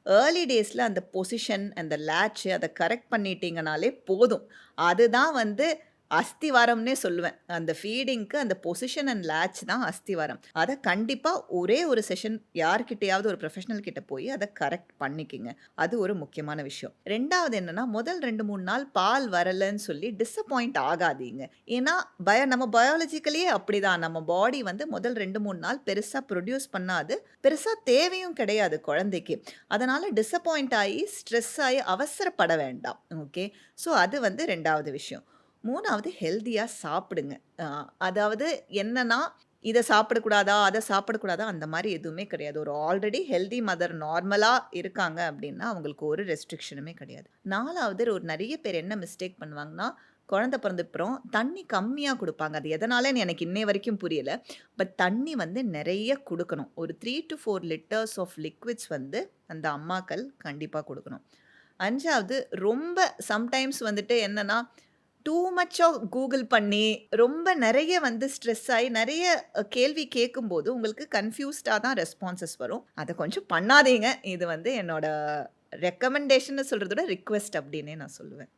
Early டேஸ்ல அந்த position, அந்த லேட்ச் அத கரெக்ட் பண்ணிட்டீங்கனாலே போதும். அதுதான் வந்து அஸ்திவாரம்னே சொல்லுவேன். அந்த ஃபீடிங்க்கு அந்த பொசிஷன் அண்ட் லேட்ச் தான் அஸ்திவாரம். அத கண்டிப்பா ஒரே ஒரு செஷன் யார்கிட்டயாவது ஒரு ப்ரொஃபஷனல் கிட்ட போய் அத கரெக்ட் பண்ணிக்கங்க. அது ஒரு முக்கியமான விஷயம். 2வது என்னன்னா, முதல் 2, 3 நாள் பால் வரலன்னு சொல்லி டிசப்பாயிண்ட் ஆகாதீங்க. ஏன்னா, நம்ம பயாலஜிக்கலியே அப்படிதான். நம்ம பாடி வந்து முதல் 2, 3 நாள் பெருசா ப்ரொடியூஸ் பண்ணாது. பெருசா தேவையும் கிடையாது குழந்தைக்கு. அதனால டிசப்பாயிண்ட் ஆயி, ஸ்ட்ரெஸ் ஆயி அவசரப்பட வேண்டாம். ஓகே. ஸோ அது வந்து 2வது விஷயம். 3வது ஹெல்தியா சாப்பிடுங்க. அதாவது என்னன்னா, இத சாப்பிடக்கூடாதா, அத சாப்பிடக்கூடாதா அந்த மாரி எதுவுமே கிடையாது. ஒரு ஆல்ரெடி ஹெல்தி மதர் நார்மலா இருக்காங்க அப்டின்னா, அவங்களுக்கு ஒரு ரெஸ்ட்ரிக்ஷனுமே கிடையாது. 4வது ஒரு நெறைய பேர் என்ன மிஸ்டேக் பண்ணுவாங்கன்னா, குழந்தை பிறந்தப்புறம் தண்ணி கம்மியா குடுப்பாங்க. அது எதனாலன்னு எனக்கு இன்னைய வரைக்கும் புரியல. பட் தண்ணி வந்து நெறைய குடுக்கணும். ஒரு 3 to 4 லிட்டர்ஸ் ஆஃப் லிக்விட்ஸ் வந்து அந்த அம்மாக்கள் கண்டிப்பா குடுக்கணும். 5வது ரொம்ப சம்டைம்ஸ் வந்துட்டு என்னன்னா, டூ மச்சா கூகுள் பண்ணி, ரொம்ப நெறைய வந்து ஸ்ட்ரெஸ் ஆயி, நெறைய கேள்வி கேட்கும்போது, உங்களுக்கு கன்ஃப்யூஸ்டா தான் ரெஸ்பான்ஸஸ் வரும். அத கொஞ்சம் பண்ணாதீங்க. இது வந்து என்னோட ரெக்கமெண்டேஷன்னு சொல்றத விட ரிக்வெஸ்ட் அப்டின்னே நான் சொல்லுவேன்.